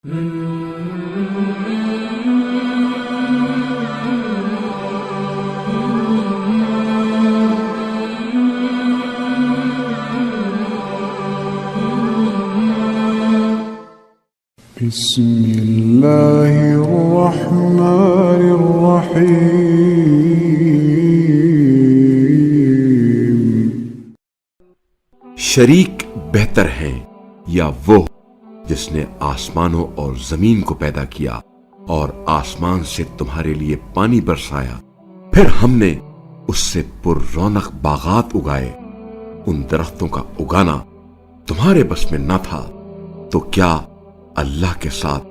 بسم اللہ الرحمن الرحیم۔ شریک بہتر ہیں یا وہ جس نے آسمانوں اور زمین کو پیدا کیا اور آسمان سے تمہارے لیے پانی برسایا، پھر ہم نے اس سے پر رونق باغات اگائے۔ ان درختوں کا اگانا تمہارے بس میں نہ تھا، تو کیا اللہ کے ساتھ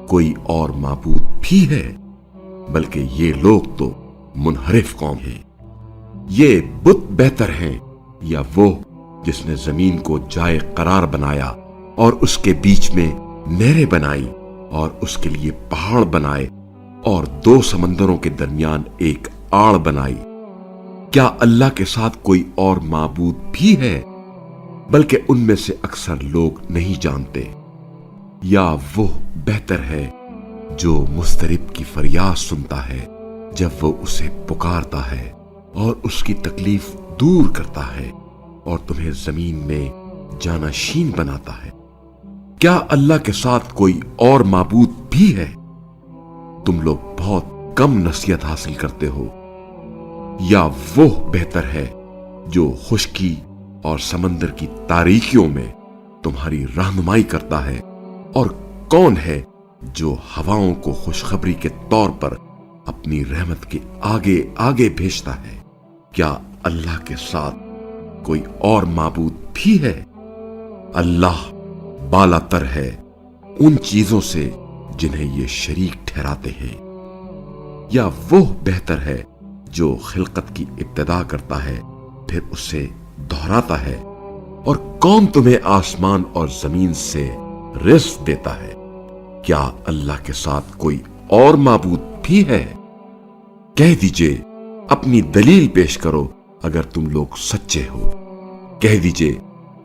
کوئی اور معبود بھی ہے؟ بلکہ یہ لوگ تو منحرف قوم ہیں۔ یہ بت بہتر ہیں یا وہ جس نے زمین کو جائے قرار بنایا اور اس کے بیچ میں نہریں بنائی اور اس کے لیے پہاڑ بنائے اور دو سمندروں کے درمیان ایک آڑ بنائی؟ کیا اللہ کے ساتھ کوئی اور معبود بھی ہے؟ بلکہ ان میں سے اکثر لوگ نہیں جانتے۔ یا وہ بہتر ہے جو مضطرب کی فریاد سنتا ہے جب وہ اسے پکارتا ہے اور اس کی تکلیف دور کرتا ہے اور تمہیں زمین میں جانشین بناتا ہے۔ کیا اللہ کے ساتھ کوئی اور معبود بھی ہے؟ تم لوگ بہت کم نصیحت حاصل کرتے ہو۔ یا وہ بہتر ہے جو خشکی اور سمندر کی تاریکیوں میں تمہاری رہنمائی کرتا ہے؟ اور کون ہے جو ہواؤں کو خوشخبری کے طور پر اپنی رحمت کے آگے آگے بھیجتا ہے؟ کیا اللہ کے ساتھ کوئی اور معبود بھی ہے؟ اللہ بالا تر ہے ان چیزوں سے جنہیں یہ شریک ٹھہراتے ہیں۔ یا وہ بہتر ہے جو خلقت کی ابتدا کرتا ہے پھر اسے دہراتا ہے؟ اور کون تمہیں آسمان اور زمین سے رزق دیتا ہے؟ کیا اللہ کے ساتھ کوئی اور معبود بھی ہے؟ کہہ دیجئے، اپنی دلیل پیش کرو اگر تم لوگ سچے ہو۔ کہہ دیجئے،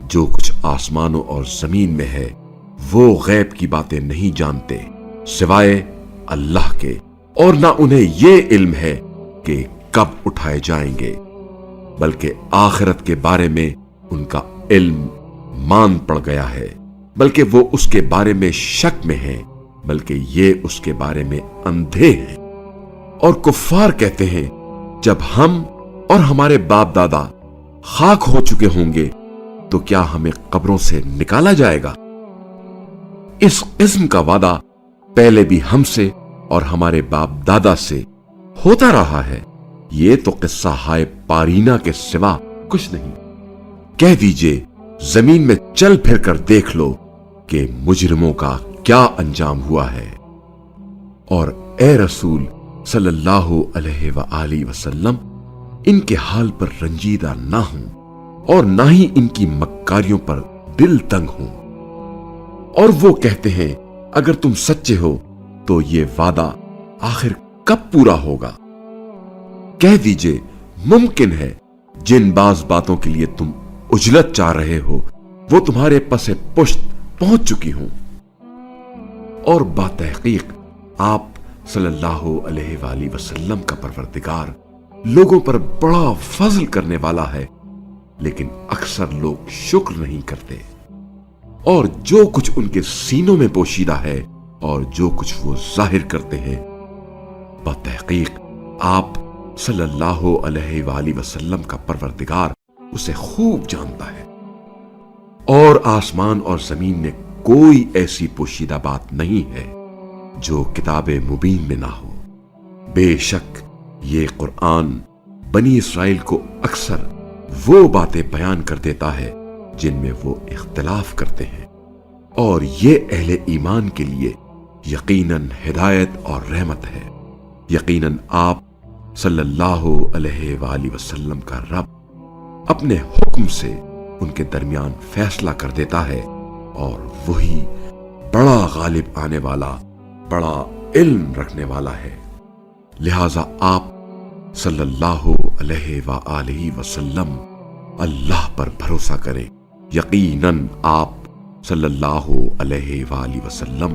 جو کچھ آسمانوں اور زمین میں ہے وہ غیب کی باتیں نہیں جانتے سوائے اللہ کے، اور نہ انہیں یہ علم ہے کہ کب اٹھائے جائیں گے، بلکہ آخرت کے بارے میں ان کا علم مان پڑ گیا ہے، بلکہ وہ اس کے بارے میں شک میں ہیں، بلکہ یہ اس کے بارے میں اندھے ہیں۔ اور کفار کہتے ہیں، جب ہم اور ہمارے باپ دادا خاک ہو چکے ہوں گے تو کیا ہمیں قبروں سے نکالا جائے گا؟ اس قسم کا وعدہ پہلے بھی ہم سے اور ہمارے باپ دادا سے ہوتا رہا ہے۔ یہ تو قصہ ہائے پارینا کے سوا کچھ نہیں۔ کہہ دیجئے، زمین میں چل پھر کر دیکھ لو کہ مجرموں کا کیا انجام ہوا ہے۔ اور اے رسول صلی اللہ علیہ وآلہ وسلم، ان کے حال پر رنجیدہ نہ ہوں اور نہ ہی ان کی مکاریوں پر دل تنگ ہوں۔ اور وہ کہتے ہیں، اگر تم سچے ہو تو یہ وعدہ آخر کب پورا ہوگا؟ کہہ دیجئے، ممکن ہے جن بعض باتوں کے لیے تم اجلت چاہ رہے ہو وہ تمہارے پس پشت پہنچ چکی ہوں، اور باتحقیق آپ صلی اللہ علیہ وآلہ وسلم کا پروردگار لوگوں پر بڑا فضل کرنے والا ہے، لیکن اکثر لوگ شکر نہیں کرتے۔ اور جو کچھ ان کے سینوں میں پوشیدہ ہے اور جو کچھ وہ ظاہر کرتے ہیں، بتحقیق آپ صلی اللہ علیہ وآلہ وسلم کا پروردگار اسے خوب جانتا ہے۔ اور آسمان اور زمین میں کوئی ایسی پوشیدہ بات نہیں ہے جو کتاب مبین میں نہ ہو۔ بے شک یہ قرآن بنی اسرائیل کو اکثر وہ باتیں بیان کر دیتا ہے جن میں وہ اختلاف کرتے ہیں، اور یہ اہل ایمان کے لیے یقیناً ہدایت اور رحمت ہے۔ یقیناً آپ صلی اللہ علیہ وآلہ وسلم کا رب اپنے حکم سے ان کے درمیان فیصلہ کر دیتا ہے، اور وہی بڑا غالب آنے والا، بڑا علم رکھنے والا ہے۔ لہذا آپ صلی اللہ علیہ وآلہ وسلم اللہ پر بھروسہ کریں۔ یقیناً آپ صلی اللہ علیہ وآلہ وسلم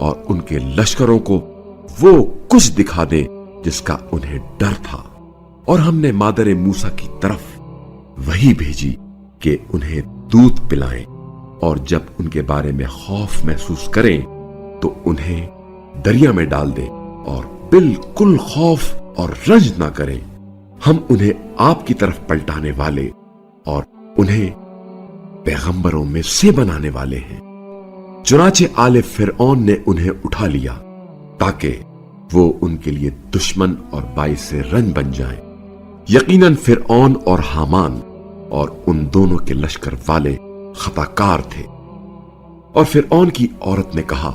اور ان کے لشکروں کو وہ کچھ دکھا دے جس کا انہیں ڈر تھا، اور ہم نے مادر موسیٰ کی طرف وہی بھیجی کہ انہیں دودھ پلائیں، اور جب ان کے بارے میں خوف محسوس کریں تو انہیں دریا میں ڈال دیں اور بالکل خوف اور رنج نہ کریں۔ ہم انہیں آپ کی طرف پلٹانے والے اور انہیں پیغمبروں میں سے بنانے والے ہیں۔ چنانچہ آل فرعون نے انہیں اٹھا لیا تاکہ وہ ان کے لیے دشمن اور باعث رنج بن جائیں۔ یقیناً فرعون اور حامان اور ان دونوں کے لشکر والے خطا کار تھے۔ اور فرعون کی عورت نے کہا،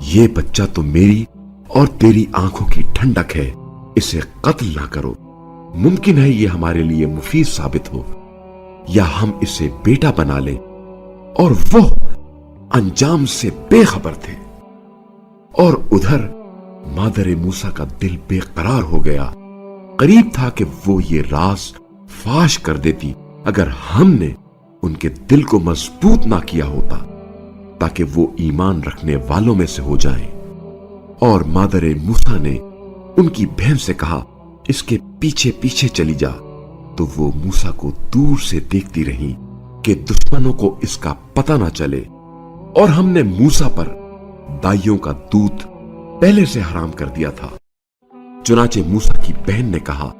یہ بچہ تو میری اور تیری آنکھوں کی ٹھنڈک ہے، اسے قتل نہ کرو، ممکن ہے یہ ہمارے لیے مفید ثابت ہو، یا ہم اسے بیٹا بنا لیں۔ اور وہ انجام سے بے خبر تھے۔ اور ادھر مادر موسیٰ کا دل بے قرار ہو گیا، قریب تھا کہ وہ یہ راز فاش کر دیتی اگر ہم نے ان کے دل کو مضبوط نہ کیا ہوتا تاکہ وہ ایمان رکھنے والوں میں سے ہو جائیں۔ اور مادر موسیٰ نے ان کی بہن سے کہا، اس کے پیچھے پیچھے چلی جا۔ تو وہ موسیٰ کو دور سے دیکھتی رہی کہ دشمنوں کو اس کا پتہ نہ چلے۔ اور ہم نے موسیٰ پر دائیوں کا دودھ پہلے سے حرام کر دیا تھا۔ چنانچہ موسیٰ کی بہن نے کہا،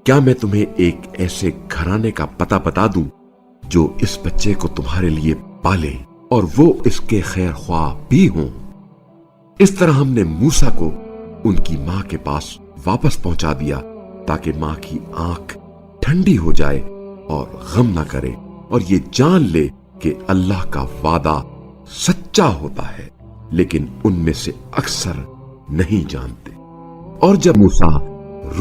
کیا میں تمہیں ایک ایسے گھرانے کا پتہ بتا دوں جو اس بچے کو تمہارے لیے پالے اور وہ اس کے خیر خواہ بھی ہوں؟ اس طرح ہم نے موسیٰ کو ان کی ماں کے پاس واپس پہنچا دیا تاکہ ماں کی آنکھ ٹھنڈی ہو جائے اور غم نہ کرے اور یہ جان لے کہ اللہ کا وعدہ سچا ہوتا ہے، لیکن ان میں سے اکثر نہیں جانتے۔ اور جب موسیٰ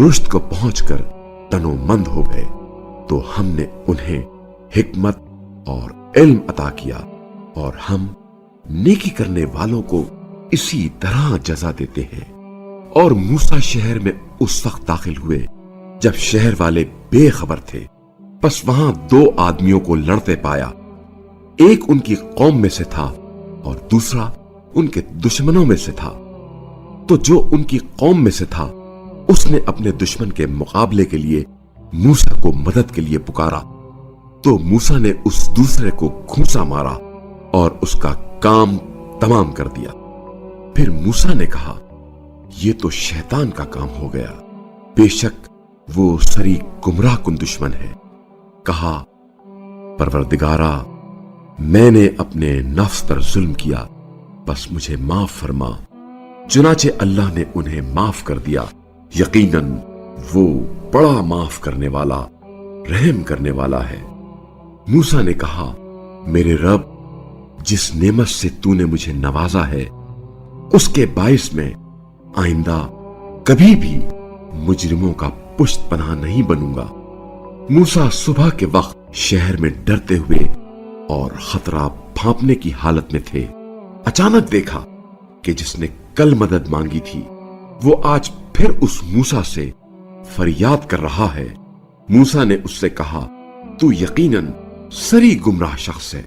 رشد کو پہنچ کر تنو مند ہو گئے تو ہم نے انہیں حکمت اور علم عطا کیا، اور ہم نیکی کرنے والوں کو اسی طرح جزا دیتے ہیں۔ اور موسیٰ شہر میں اس وقت داخل ہوئے جب شہر والے بے خبر تھے، بس وہاں دو آدمیوں کو لڑتے پایا، ایک ان کی قوم میں سے تھا اور دوسرا ان کے دشمنوں میں سے تھا۔ تو جو ان کی قوم میں سے تھا اس نے اپنے دشمن کے مقابلے کے لیے موسیٰ کو مدد کے لیے پکارا، تو موسیٰ نے اس دوسرے کو گھونسا مارا اور اس کا کام تمام کر دیا۔ پھر موسیٰ نے کہا، یہ تو شیطان کا کام ہو گیا، بے شک وہ سری گمراہ کن دشمن ہے۔ کہا، پروردگارا، میں نے اپنے نفس پر ظلم کیا، بس مجھے معاف فرما۔ چنانچہ اللہ نے انہیں معاف کر دیا، یقیناً وہ بڑا معاف کرنے والا، رحم کرنے والا ہے۔ موسیٰ نے کہا، میرے رب، جس نعمت سے تو نے مجھے نوازا ہے اس کے باعث میں آئندہ کبھی بھی مجرموں کا پشت پناہ نہیں بنوں گا۔ موسیٰ صبح کے وقت شہر میں ڈرتے ہوئے اور خطرہ بھانپنے کی حالت میں تھے۔ اچانک دیکھا کہ جس نے کل مدد مانگی تھی وہ آج پھر اس موسیٰ سے فریاد کر رہا ہے۔ موسیٰ نے اس سے کہا، تو یقیناً سری گمراہ شخص ہے۔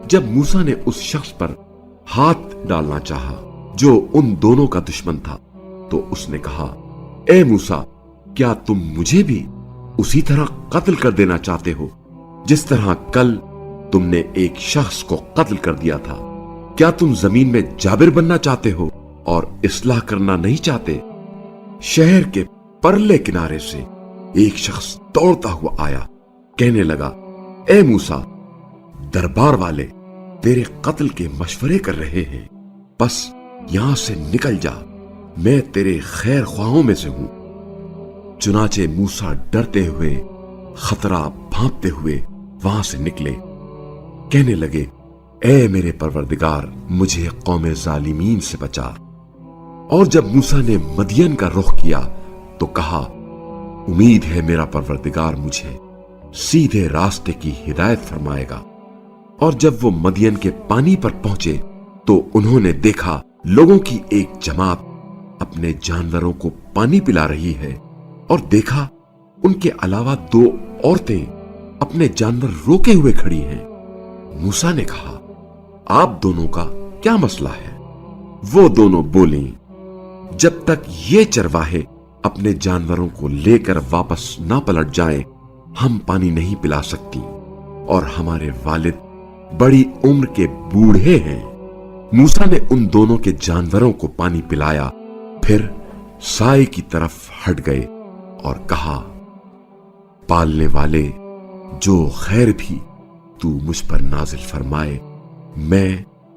جب موسیٰ نے اس شخص پر ہاتھ ڈالنا چاہا جو ان دونوں کا دشمن تھا تو اس نے کہا، اے موسیٰ، کیا تم مجھے بھی اسی طرح قتل کر دینا چاہتے ہو جس طرح کل تم نے ایک شخص کو قتل کر دیا تھا؟ کیا تم زمین میں جابر بننا چاہتے ہو اور اصلاح کرنا نہیں چاہتے؟ شہر کے پرلے کنارے سے ایک شخص دوڑتا ہوا آیا، کہنے لگا، اے موسیٰ، دربار والے تیرے قتل کے مشورے کر رہے ہیں، بس یہاں سے نکل جا، میں تیرے خیر خواہوں میں سے ہوں۔ چنانچہ موسیٰ ڈرتے ہوئے، خطرہ بھانپتے ہوئے وہاں سے نکلے، کہنے لگے، اے میرے پروردگار، مجھے قوم ظالمین سے بچا۔ اور جب موسیٰ نے مدین کا رخ کیا تو کہا، امید ہے میرا پروردگار مجھے سیدھے راستے کی ہدایت فرمائے گا۔ اور جب وہ مدین کے پانی پر پہنچے تو انہوں نے دیکھا لوگوں کی ایک جماعت اپنے جانوروں کو پانی پلا رہی ہے، اور دیکھا ان کے علاوہ دو عورتیں اپنے جانور روکے ہوئے کھڑی ہیں۔ موسیٰ نے کہا، آپ دونوں کا کیا مسئلہ ہے؟ وہ دونوں بولیں، جب تک یہ چرواہے اپنے جانوروں کو لے کر واپس نہ پلٹ جائیں ہم پانی نہیں پلا سکتی، اور ہمارے والد بڑی عمر کے بوڑھے ہیں۔ موسیٰ نے ان دونوں کے جانوروں کو پانی پلایا، پھر سائے کی طرف ہٹ گئے اور کہا، پالنے والے جو خیر بھی تو مجھ پر نازل فرمائے میں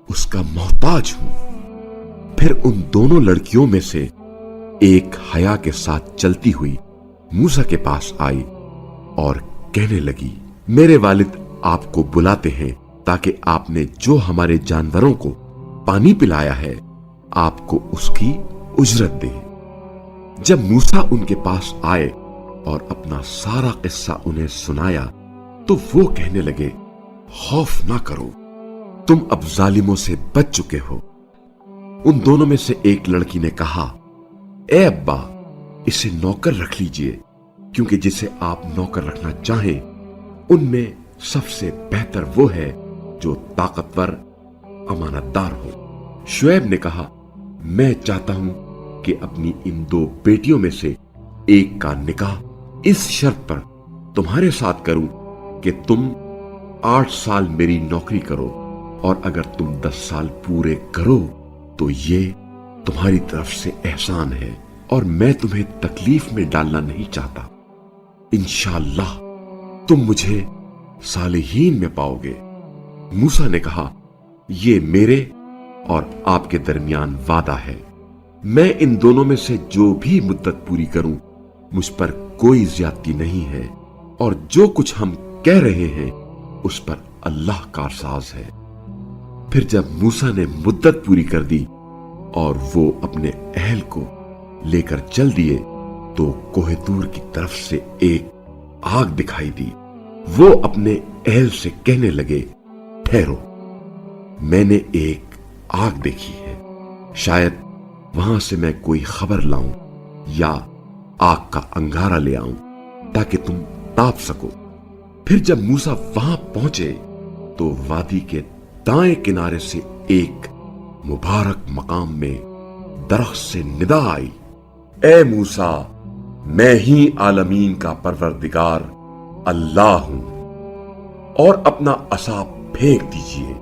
اس کا محتاج ہوں۔ پھر ان دونوں لڑکیوں میں سے ایک حیا کے ساتھ چلتی ہوئی موسیٰ کے پاس آئی اور کہنے لگی، میرے والد آپ کو بلاتے ہیں تاکہ آپ نے جو ہمارے جانوروں کو پانی پلایا ہے آپ کو اس کی اجرت دے۔ جب موسیٰ ان کے پاس آئے اور اپنا سارا قصہ انہیں سنایا تو وہ کہنے لگے، خوف نہ کرو، تم اب ظالموں سے بچ چکے ہو۔ ان دونوں میں سے ایک لڑکی نے کہا، اے ابا، اسے نوکر رکھ لیجئے، کیونکہ جسے آپ نوکر رکھنا چاہیں ان میں سب سے بہتر وہ ہے جو طاقتور امانت دار ہو۔ شعیب نے کہا، میں چاہتا ہوں کہ اپنی ان دو بیٹیوں میں سے ایک کا نکاح اس شرط پر تمہارے ساتھ کروں کہ تم 8 سال میری نوکری کرو، اور اگر تم 10 سال پورے کرو تو یہ تمہاری طرف سے احسان ہے، اور میں تمہیں تکلیف میں ڈالنا نہیں چاہتا۔ انشاءاللہ تم مجھے صالحین میں پاؤ گے۔ موسیٰ نے کہا، یہ میرے اور آپ کے درمیان وعدہ ہے، میں ان دونوں میں سے جو بھی مدت پوری کروں مجھ پر کوئی زیادتی نہیں ہے، اور جو کچھ ہم کہہ رہے ہیں اس پر اللہ کارساز ہے۔ پھر جب موسیٰ نے مدت پوری کر دی اور وہ اپنے اہل کو لے کر چل دیے تو کوہ طور کی طرف سے ایک آگ دکھائی دی۔ وہ اپنے اہل سے کہنے لگے، ٹھہرو، میں نے ایک آگ دیکھی ہے، شاید وہاں سے میں کوئی خبر لاؤں یا آگ کا انگارہ لے آؤں تاکہ تم تاپ سکو۔ پھر جب موسیٰ وہاں پہنچے تو وادی کے دائیں کنارے سے ایک مبارک مقام میں درخت سے ندا آئی، اے موسیٰ، میں ہی عالمین کا پروردگار اللہ ہوں، اور اپنا عصا پھینک دیجئے۔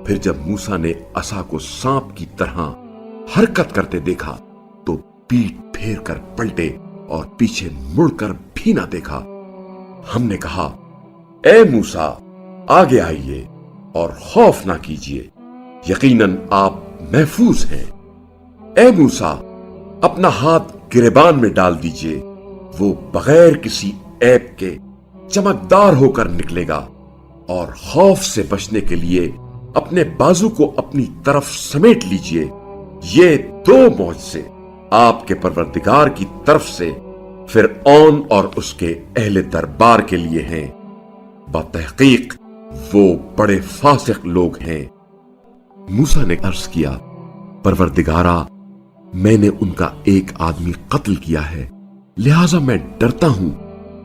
پھر جب موسیٰ نے عصا کو سانپ کی طرح حرکت کرتے دیکھا تو پیٹ پھیر کر پلٹے اور پیچھے مڑ کر بھی نہ دیکھا۔ ہم نے کہا، اے موسیٰ، آگے آئیے اور خوف نہ کیجیے، یقیناً آپ محفوظ ہیں۔ اے موسیٰ، اپنا ہاتھ گریبان میں ڈال دیجیے، وہ بغیر کسی عیب کے چمکدار ہو کر نکلے گا، اور خوف سے بچنے کے لیے اپنے بازو کو اپنی طرف سمیٹ لیجیے۔ یہ 2 معجزے آپ کے پروردگار کی طرف سے فرعون اور اس کے اہل دربار کے لیے ہیں، بتحقیق وہ بڑے فاسق لوگ ہیں۔ موسیٰ نے عرض کیا، پروردگارا، میں نے ان کا ایک آدمی قتل کیا ہے، لہذا میں ڈرتا ہوں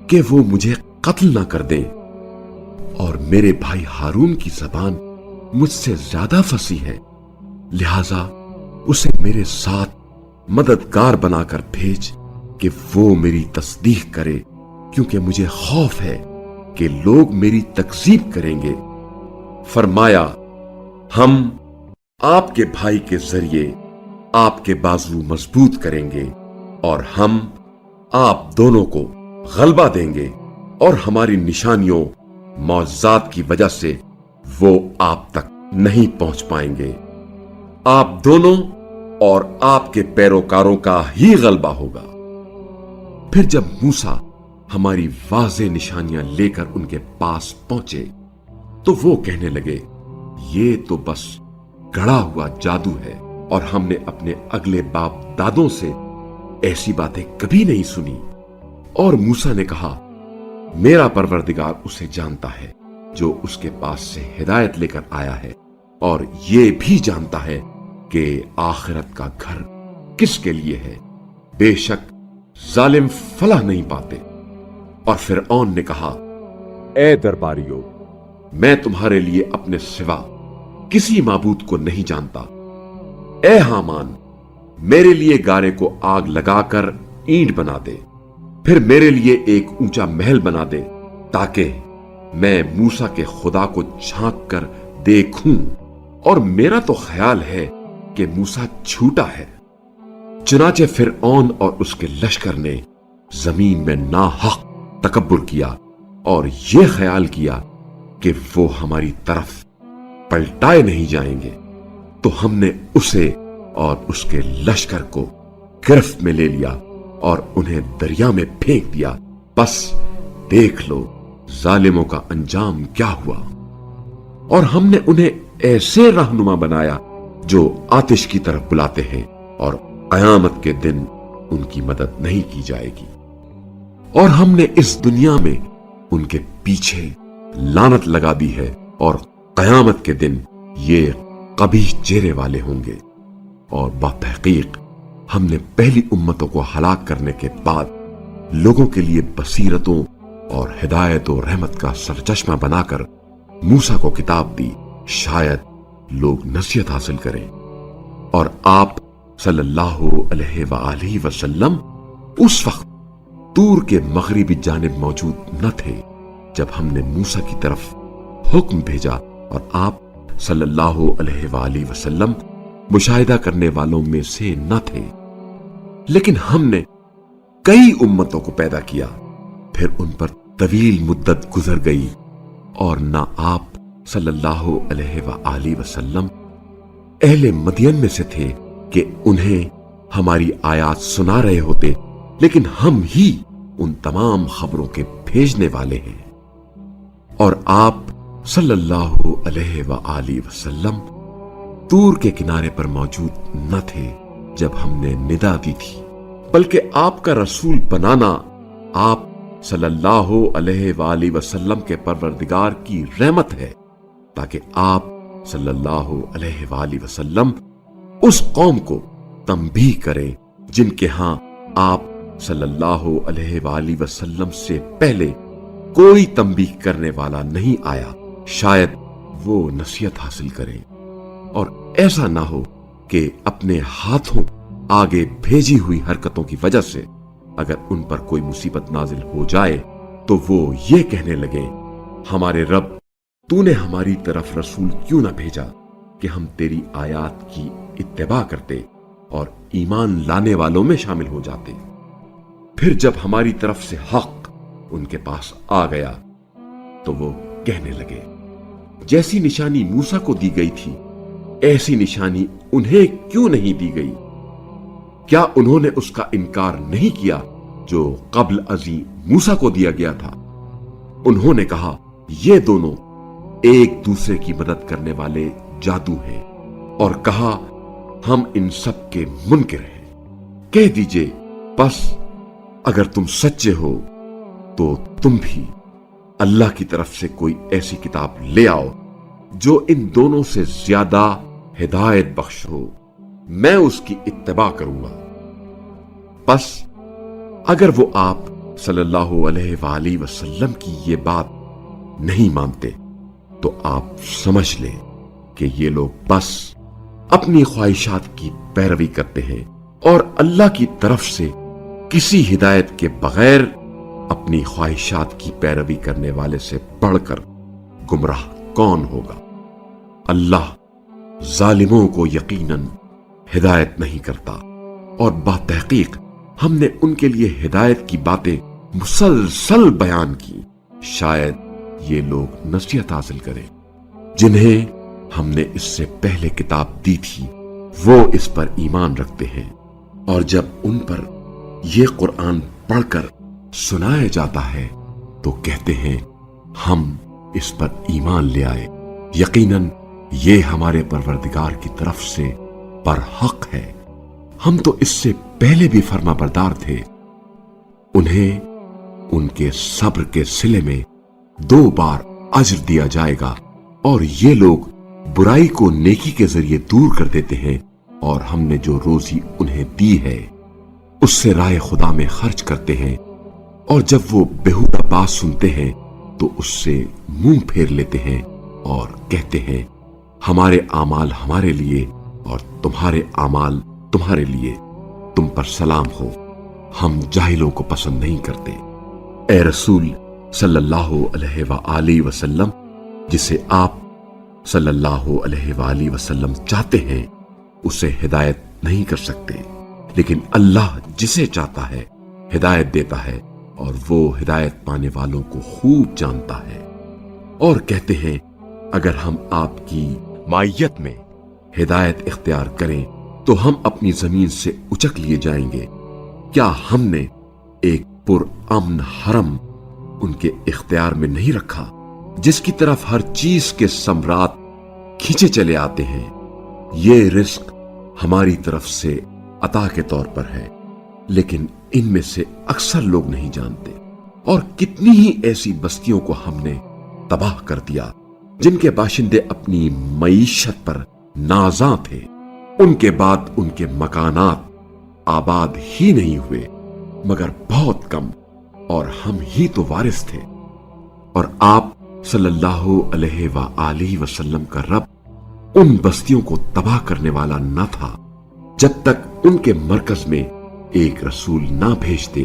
کہ وہ مجھے قتل نہ کر دیں، اور میرے بھائی ہارون کی زبان مجھ سے زیادہ فصیح ہے، لہذا اسے میرے ساتھ مددگار بنا کر بھیج کہ وہ میری تصدیق کرے، کیونکہ مجھے خوف ہے کہ لوگ میری تکذیب کریں گے۔ فرمایا، ہم آپ کے بھائی کے ذریعے آپ کے بازو مضبوط کریں گے، اور ہم آپ دونوں کو غلبہ دیں گے، اور ہماری نشانیوں معجزات کی وجہ سے وہ آپ تک نہیں پہنچ پائیں گے۔ آپ دونوں اور آپ کے پیروکاروں کا ہی غلبہ ہوگا۔ پھر جب موسیٰ ہماری واضح نشانیاں لے کر ان کے پاس پہنچے تو وہ کہنے لگے، یہ تو بس گڑھا ہوا جادو ہے، اور ہم نے اپنے اگلے باپ دادوں سے ایسی باتیں کبھی نہیں سنی۔ اور موسیٰ نے کہا، میرا پروردگار اسے جانتا ہے جو اس کے پاس سے ہدایت لے کر آیا ہے، اور یہ بھی جانتا ہے کہ آخرت کا گھر کس کے لیے ہے، بے شک ظالم فلاح نہیں پاتے۔ اور فرعون نے کہا، اے درباریوں، میں تمہارے لیے اپنے سوا کسی معبود کو نہیں جانتا، اے حامان، میرے لیے گارے کو آگ لگا کر اینٹ بنا دے، پھر میرے لیے ایک اونچا محل بنا دے، تاکہ میں موسیٰ کے خدا کو جھانک کر دیکھوں، اور میرا تو خیال ہے کہ موسیٰ جھوٹا ہے۔ چنانچہ فرعون اور اس کے لشکر نے زمین میں ناحق تکبر کیا اور یہ خیال کیا کہ وہ ہماری طرف پلٹائے نہیں جائیں گے، تو ہم نے اسے اور اس کے لشکر کو گرفت میں لے لیا اور انہیں دریا میں پھینک دیا۔ بس دیکھ لو ظالموں کا انجام کیا ہوا۔ اور ہم نے انہیں ایسے رہنما بنایا جو آتش کی طرف بلاتے ہیں، اور قیامت کے دن ان کی مدد نہیں کی جائے گی۔ اور ہم نے اس دنیا میں ان کے پیچھے لعنت لگا دی ہے، اور قیامت کے دن یہ قبیح چہرے والے ہوں گے۔ اور بتحقیق ہم نے پہلی امتوں کو ہلاک کرنے کے بعد لوگوں کے لیے بصیرتوں اور ہدایت و رحمت کا سرچشمہ بنا کر موسیٰ کو کتاب دی، شاید لوگ نصیحت حاصل کریں۔ اور آپ صلی اللہ علیہ وآلہ وسلم اس وقت طور کے مغربی جانب موجود نہ تھے جب ہم نے موسیٰ کی طرف حکم بھیجا، اور آپ صلی اللہ علیہ وآلہ وسلم مشاہدہ کرنے والوں میں سے نہ تھے۔ لیکن ہم نے کئی امتوں کو پیدا کیا، پھر ان پر طویل مدت گزر گئی، اور نہ آپ صلی اللہ علیہ وآلہ وسلم اہل مدین میں سے تھے کہ انہیں ہماری آیات سنا رہے ہوتے، لیکن ہم ہی ان تمام خبروں کے بھیجنے والے ہیں۔ اور آپ صلی اللہ علیہ وآلہ وسلم طور کے کنارے پر موجود نہ تھے جب ہم نے ندا دی تھی، بلکہ آپ کا رسول بنانا آپ صلی اللہ علیہ وآلہ وسلم کے پروردگار کی رحمت ہے، تاکہ آپ صلی اللہ علیہ وآلہ وسلم اس قوم کو تنبیہ کریں جن کے ہاں آپ صلی اللہ علیہ وآلہ وسلم سے پہلے کوئی تنبیہ کرنے والا نہیں آیا، شاید وہ نصیحت حاصل کریں۔ اور ایسا نہ ہو کہ اپنے ہاتھوں آگے بھیجی ہوئی حرکتوں کی وجہ سے اگر ان پر کوئی مصیبت نازل ہو جائے تو وہ یہ کہنے لگے، ہمارے رب، تو نے ہماری طرف رسول کیوں نہ بھیجا کہ ہم تیری آیات کی اتباع کرتے اور ایمان لانے والوں میں شامل ہو جاتے۔ پھر جب ہماری طرف سے حق ان کے پاس آ گیا تو وہ کہنے لگے، جیسی نشانی موسیٰ کو دی گئی تھی ایسی نشانی انہیں کیوں نہیں دی گئی؟ کیا انہوں نے اس کا انکار نہیں کیا جو قبل ازیں موسیٰ کو دیا گیا تھا؟ انہوں نے کہا، یہ دونوں ایک دوسرے کی مدد کرنے والے جادو ہیں، اور کہا، ہم ان سب کے منکر ہیں۔ کہہ دیجئے، بس اگر تم سچے ہو تو تم بھی اللہ کی طرف سے کوئی ایسی کتاب لے آؤ جو ان دونوں سے زیادہ ہدایت بخش ہو، میں اس کی اتباع کروں گا۔ بس اگر وہ آپ صلی اللہ علیہ وآلہ وسلم کی یہ بات نہیں مانتے تو آپ سمجھ لیں کہ یہ لوگ بس اپنی خواہشات کی پیروی کرتے ہیں، اور اللہ کی طرف سے کسی ہدایت کے بغیر اپنی خواہشات کی پیروی کرنے والے سے بڑھ کر گمراہ کون ہوگا؟ اللہ ظالموں کو یقیناً ہدایت نہیں کرتا، اور بتحقیق ہم نے ان کے لیے ہدایت کی باتیں مسلسل بیان کی، شاید یہ لوگ نصیحت حاصل کریں۔ جنہیں ہم نے اس سے پہلے کتاب دی تھی وہ اس پر ایمان رکھتے ہیں، اور جب ان پر یہ قرآن پڑھ کر سنایا جاتا ہے تو کہتے ہیں، ہم اس پر ایمان لے آئے، یقیناً یہ ہمارے پروردگار کی طرف سے برحق ہے، ہم تو اس سے پہلے بھی فرما بردار تھے۔ انہیں ان کے صبر کے صلے میں 2 بار اجر دیا جائے گا، اور یہ لوگ برائی کو نیکی کے ذریعے دور کر دیتے ہیں، اور ہم نے جو روزی انہیں دی ہے اس سے راہ خدا میں خرچ کرتے ہیں، اور جب وہ بیہودہ بات سنتے ہیں تو اس سے منہ پھیر لیتے ہیں اور کہتے ہیں، ہمارے اعمال ہمارے لیے اور تمہارے اعمال تمہارے لیے، تم پر سلام ہو، ہم جاہلوں کو پسند نہیں کرتے۔ اے رسول صلی اللہ علیہ وآلہ وسلم، جسے آپ صلی اللہ علیہ وآلہ وسلم چاہتے ہیں اسے ہدایت نہیں کر سکتے، لیکن اللہ جسے چاہتا ہے ہدایت دیتا ہے، اور وہ ہدایت پانے والوں کو خوب جانتا ہے۔ اور کہتے ہیں اگر ہم آپ کی معیت میں ہدایت اختیار کریں تو ہم اپنی زمین سے اچک لیے جائیں گے۔ کیا ہم نے ایک پرامن حرم ان کے اختیار میں نہیں رکھا جس کی طرف ہر چیز کے ثمرات کھینچے چلے آتے ہیں؟ یہ رزق ہماری طرف سے عطا کے طور پر ہے، لیکن ان میں سے اکثر لوگ نہیں جانتے۔ اور کتنی ہی ایسی بستیوں کو ہم نے تباہ کر دیا جن کے باشندے اپنی معیشت پر نازاں تھے، ان کے بعد ان کے مکانات آباد ہی نہیں ہوئے مگر بہت کم، اور ہم ہی تو وارث تھے۔ اور آپ صلی اللہ علیہ وآلہ وسلم کا رب ان بستیوں کو تباہ کرنے والا نہ تھا جب تک ان کے مرکز میں ایک رسول نہ بھیجتے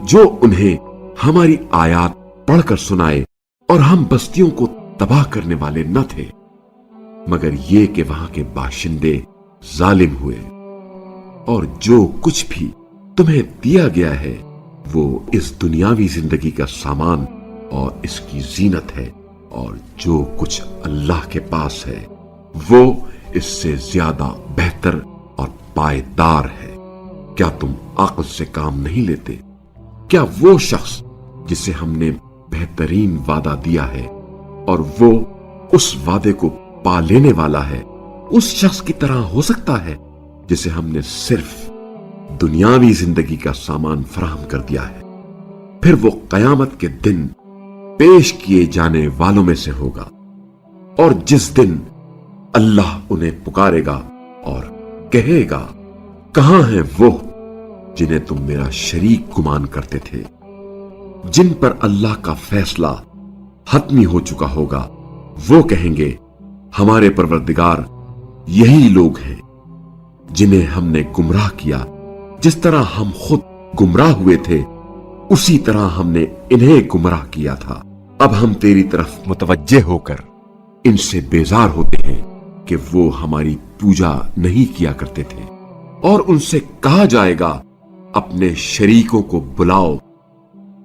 جو انہیں ہماری آیات پڑھ کر سنائے، اور ہم بستیوں کو تباہ کرنے والے نہ تھے مگر یہ کہ وہاں کے باشندے ظالم ہوئے۔ اور جو کچھ بھی تمہیں دیا گیا ہے وہ اس دنیاوی زندگی کا سامان اور اس کی زینت ہے، اور جو کچھ اللہ کے پاس ہے وہ اس سے زیادہ بہتر اور پائیدار ہے۔ کیا تم عقل سے کام نہیں لیتے؟ کیا وہ شخص جسے ہم نے بہترین وعدہ دیا ہے اور وہ اس وعدے کو پا لینے والا ہے، اس شخص کی طرح ہو سکتا ہے جسے ہم نے صرف دنیاوی زندگی کا سامان فراہم کر دیا ہے؟ پھر وہ قیامت کے دن پیش کیے جانے والوں میں سے ہوگا، اور جس دن اللہ انہیں پکارے گا اور کہے گا کہاں ہیں وہ جنہیں تم میرا شریک گمان کرتے تھے؟ جن پر اللہ کا فیصلہ حتمی ہو چکا ہوگا وہ کہیں گے ہمارے پروردگار یہی لوگ ہیں جنہیں ہم نے گمراہ کیا، جس طرح ہم خود گمراہ ہوئے تھے اسی طرح ہم نے انہیں گمراہ کیا تھا۔ اب ہم تیری طرف متوجہ ہو کر ان سے بیزار ہوتے ہیں کہ وہ ہماری پوجا نہیں کیا کرتے تھے، اور ان سے کہا جائے گا اپنے شریکوں کو بلاؤ،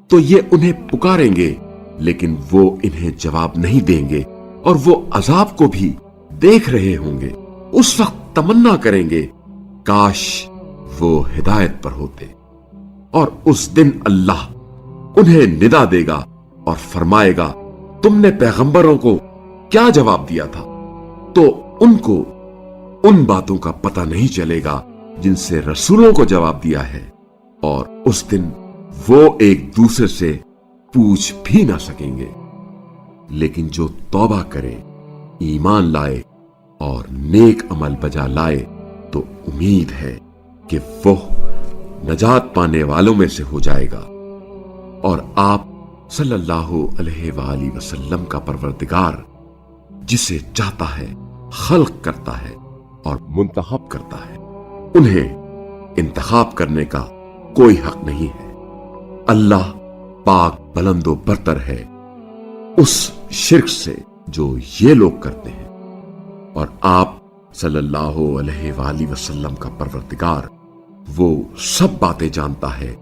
تو یہ انہیں پکاریں گے لیکن وہ انہیں جواب نہیں دیں گے، اور وہ عذاب کو بھی دیکھ رہے ہوں گے۔ اس وقت تمنا کریں گے کاش وہ ہدایت پر ہوتے، اور اس دن اللہ انہیں ندا دے گا اور فرمائے گا تم نے پیغمبروں کو کیا جواب دیا تھا؟ تو ان کو ان باتوں کا پتہ نہیں چلے گا جن سے رسولوں کو جواب دیا ہے، اور اس دن وہ ایک دوسرے سے پوچھ بھی نہ سکیں گے۔ لیکن جو توبہ کرے، ایمان لائے اور نیک عمل بجا لائے تو امید ہے کہ وہ نجات پانے والوں میں سے ہو جائے گا۔ اور آپ صلی اللہ علیہ وآلہ وسلم کا پروردگار جسے چاہتا ہے خلق کرتا ہے اور منتخب کرتا ہے، انہیں انتخاب کرنے کا کوئی حق نہیں ہے۔ اللہ پاک بلند و برتر ہے اس شرک سے جو یہ لوگ کرتے ہیں، اور آپ صلی اللہ علیہ وآلہ وسلم کا پروردگار وہ سب باتیں جانتا ہے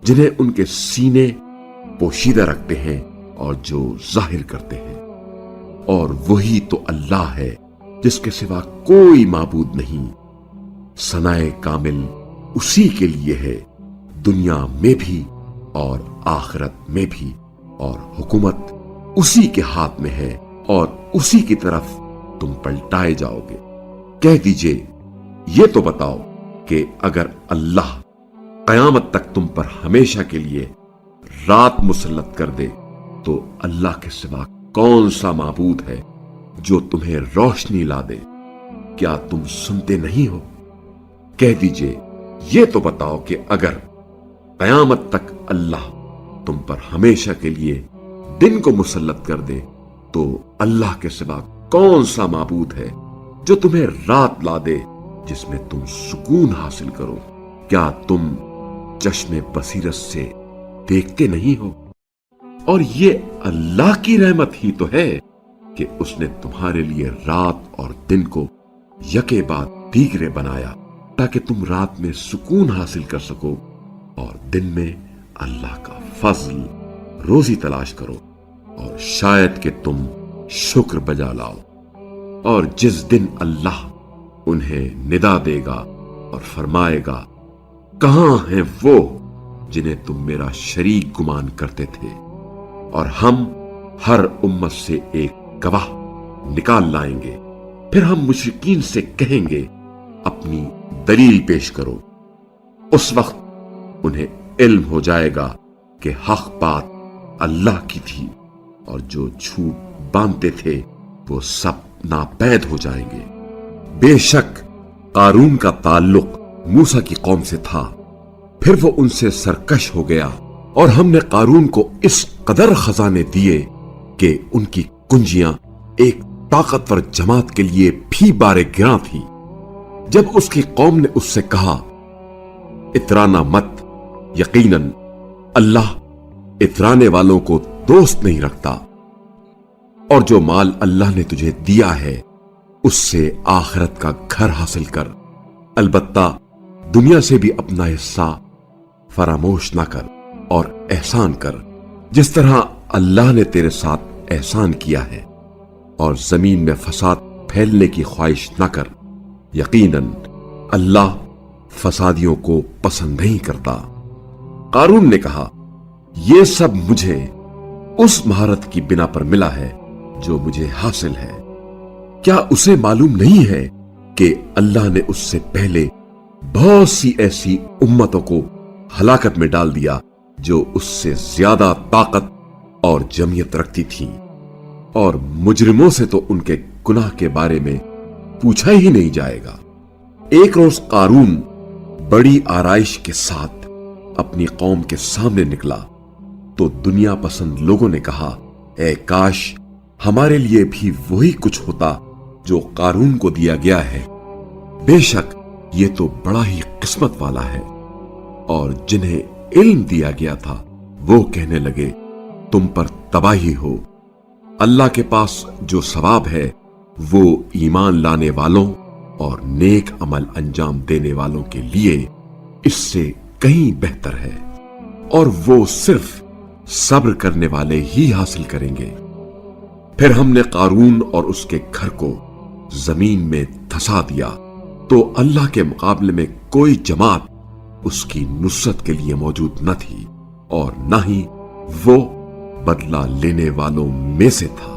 جنہیں ان کے سینے پوشیدہ رکھتے ہیں اور جو ظاہر کرتے ہیں، اور وہی تو اللہ ہے جس کے سوا کوئی معبود نہیں۔ ثناء کامل اسی کے لیے ہے، دنیا میں بھی اور آخرت میں بھی، اور حکومت اسی کے ہاتھ میں ہے اور اسی کی طرف تم پلٹائے جاؤ گے۔ کہہ دیجئے یہ تو بتاؤ کہ اگر اللہ قیامت تک تم پر ہمیشہ کے لیے رات مسلط کر دے تو اللہ کے سوا کون سا معبود ہے جو تمہیں روشنی لا دے؟ کیا تم سنتے نہیں ہو؟ کہہ دیجئے یہ تو بتاؤ کہ اگر قیامت تک اللہ تم پر ہمیشہ کے لیے دن کو مسلط کر دے تو اللہ کے سوا کون سا معبود ہے جو تمہیں رات لا دے جس میں تم سکون حاصل کرو۔ کیا تم چشم بصیرت سے دیکھتے نہیں ہو؟ اور یہ اللہ کی رحمت ہی تو ہے کہ اس نے تمہارے لیے رات اور دن کو یکے بعد دیگرے بنایا تاکہ تم رات میں سکون حاصل کر سکو اور دن میں اللہ کا فضل روزی تلاش کرو، اور شاید کہ تم شکر بجا لاؤ۔ اور جس دن اللہ انہیں ندا دے گا اور فرمائے گا، کہاں ہیں وہ جنہیں تم میرا شریک گمان کرتے تھے، اور ہم ہر امت سے ایک گواہ نکال لائیں گے، پھر ہم مشرکین سے کہیں گے اپنی دلیل پیش کرو۔ اس وقت انہیں علم ہو جائے گا کہ حق بات اللہ کی تھی، اور جو جھوٹ باندھتے تھے وہ سب ناپید ہو جائیں گے۔ بے شک قارون کا تعلق موسیٰ کی قوم سے تھا، پھر وہ ان سے سرکش ہو گیا، اور ہم نے قارون کو اس قدر خزانے دیے کہ ان کی کنجیاں ایک طاقتور جماعت کے لیے بھی بارے گراں تھی۔ جب اس کی قوم نے اس سے کہا، اترانا مت، یقیناً اللہ اترانے والوں کو دوست نہیں رکھتا، اور جو مال اللہ نے تجھے دیا ہے اس سے آخرت کا گھر حاصل کر، البتہ دنیا سے بھی اپنا حصہ فراموش نہ کر، اور احسان کر جس طرح اللہ نے تیرے ساتھ احسان کیا ہے، اور زمین میں فساد پھیلنے کی خواہش نہ کر، یقیناً اللہ فسادیوں کو پسند نہیں کرتا۔ قارون نے کہا، یہ سب مجھے اس مہارت کی بنا پر ملا ہے جو مجھے حاصل ہے۔ کیا اسے معلوم نہیں ہے کہ اللہ نے اس سے پہلے بہت سی ایسی امتوں کو ہلاکت میں ڈال دیا جو اس سے زیادہ طاقت اور جمعیت رکھتی تھیں، اور مجرموں سے تو ان کے گناہ کے بارے میں پوچھا ہی نہیں جائے گا۔ ایک روز قارون بڑی آرائش کے ساتھ اپنی قوم کے سامنے نکلا تو دنیا پسند لوگوں نے کہا، اے کاش ہمارے لیے بھی وہی کچھ ہوتا جو قارون کو دیا گیا ہے، بے شک یہ تو بڑا ہی قسمت والا ہے۔ اور جنہیں علم دیا گیا تھا وہ کہنے لگے، تم پر تباہی ہو، اللہ کے پاس جو ثواب ہے وہ ایمان لانے والوں اور نیک عمل انجام دینے والوں کے لیے اس سے کہیں بہتر ہے، اور وہ صرف صبر کرنے والے ہی حاصل کریں گے۔ پھر ہم نے قارون اور اس کے گھر کو زمین میں دھسا دیا تو اللہ کے مقابلے میں کوئی جماعت اس کی نصرت کے لیے موجود نہ تھی، اور نہ ہی وہ بدلہ لینے والوں میں سے تھا۔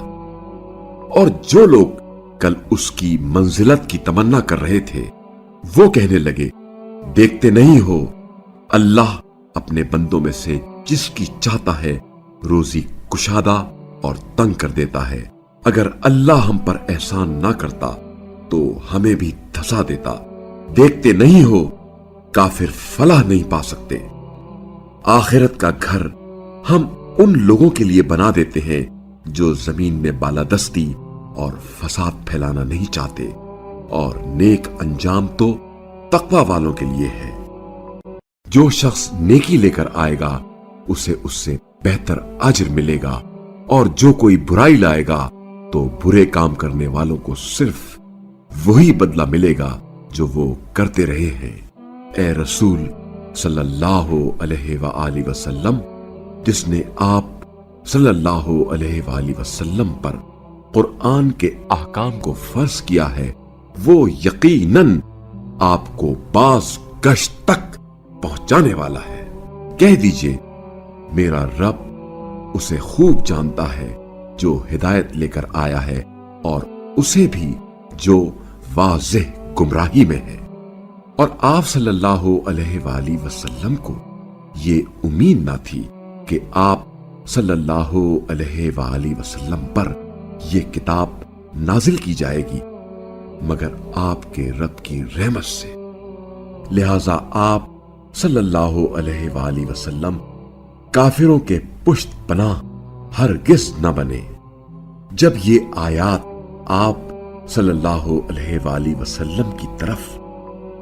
اور جو لوگ کل اس کی منزلت کی تمنا کر رہے تھے وہ کہنے لگے، دیکھتے نہیں ہو اللہ اپنے بندوں میں سے جس کی چاہتا ہے روزی کشادہ اور تنگ کر دیتا ہے، اگر اللہ ہم پر احسان نہ کرتا تو ہمیں بھی دھسا دیتا۔ دیکھتے نہیں ہو کافر فلاح نہیں پا سکتے۔ آخرت کا گھر ہم ان لوگوں کے لیے بنا دیتے ہیں جو زمین میں بالادستی اور فساد پھیلانا نہیں چاہتے، اور نیک انجام تو تقوی والوں کے لیے ہے۔ جو شخص نیکی لے کر آئے گا اسے اس سے بہتر اجر ملے گا، اور جو کوئی برائی لائے گا تو برے کام کرنے والوں کو صرف وہی بدلہ ملے گا جو وہ کرتے رہے ہیں۔ اے رسول صلی اللہ علیہ وآلہ وسلم، جس نے آپ صلی اللہ علیہ وآلہ وسلم پر قرآن کے احکام کو فرض کیا ہے، وہ یقیناً آپ کو باز گشت تک پہنچانے والا ہے۔ کہہ دیجئے، میرا رب اسے خوب جانتا ہے جو ہدایت لے کر آیا ہے، اور اسے بھی جو واضح گمراہی میں ہے۔ اور آپ صلی اللہ علیہ وآلہ وسلم کو یہ امید نہ تھی کہ آپ صلی اللہ علیہ وآلہ وسلم پر یہ کتاب نازل کی جائے گی مگر آپ کے رب کی رحمت سے، لہذا آپ صلی اللہ علیہ وآلہ وسلم کافروں کے پشت پناہ ہرگز نہ بنے۔ جب یہ آیات آپ صلی اللہ علیہ وآلہ وسلم کی طرف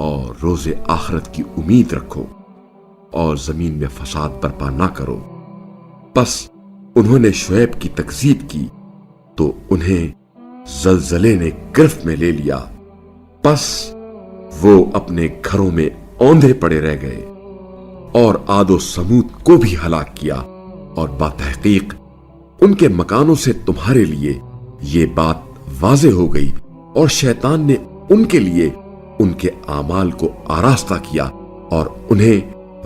اور روز آخرت کی امید رکھو اور زمین میں فساد برپا نہ کرو۔ پس انہوں نے شعیب کی تکذیب کی تو انہیں زلزلے نے گرفت میں لے لیا، پس وہ اپنے گھروں میں اوندھے پڑے رہ گئے۔ اور عاد و سمود کو بھی ہلاک کیا، اور باتحقیق ان کے مکانوں سے تمہارے لیے یہ بات واضح ہو گئی، اور شیطان نے ان کے لیے ان کے اعمال کو آراستہ کیا اور انہیں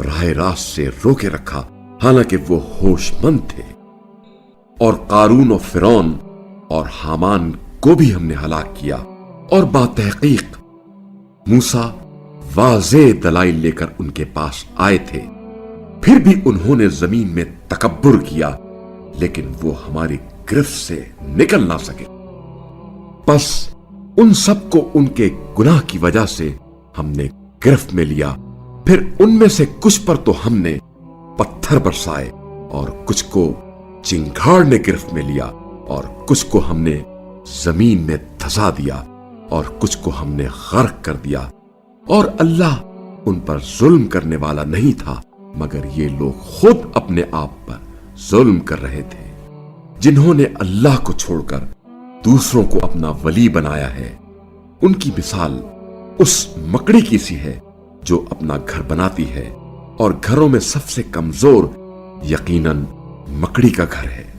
راہ راست سے روکے رکھا، حالانکہ وہ ہوش مند تھے۔ اور قارون و فرعون اور حامان کو بھی ہم نے ہلاک کیا، اور باتحقیق موسیٰ واضح دلائل لے کر ان کے پاس آئے تھے، پھر بھی انہوں نے زمین میں تکبر کیا، لیکن وہ ہماری گرفت سے نکل نہ سکے۔ پس ان سب کو ان کے گناہ کی وجہ سے ہم نے گرفت میں لیا، پھر ان میں سے کچھ پر تو ہم نے پتھر برسائے، اور کچھ کو چنگھاڑ نے گرفت میں لیا، اور کچھ کو ہم نے زمین میں دھسا دیا، اور کچھ کو ہم نے غرق کر دیا۔ اور اللہ ان پر ظلم کرنے والا نہیں تھا، مگر یہ لوگ خود اپنے آپ پر ظلم کر رہے تھے، جنہوں نے اللہ کو چھوڑ کر دوسروں کو اپنا ولی بنایا ہے۔ ان کی مثال اس مکڑی کی سی ہے جو اپنا گھر بناتی ہے، اور گھروں میں سب سے کمزور یقیناً مکڑی کا گھر ہے۔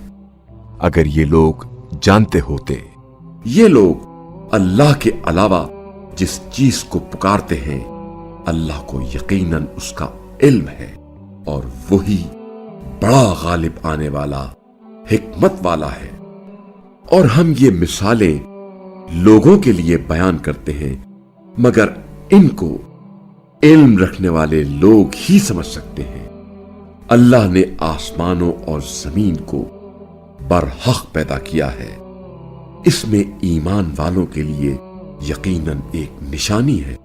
اگر یہ لوگ جانتے ہوتے، یہ لوگ اللہ کے علاوہ جس چیز کو پکارتے ہیں اللہ کو یقیناً اس کا علم ہے، اور وہی بڑا غالب آنے والا حکمت والا ہے۔ اور ہم یہ مثالیں لوگوں کے لیے بیان کرتے ہیں، مگر ان کو علم رکھنے والے لوگ ہی سمجھ سکتے ہیں۔ اللہ نے آسمانوں اور زمین کو برحق پیدا کیا ہے، اس میں ایمان والوں کے لیے یقیناً ایک نشانی ہے۔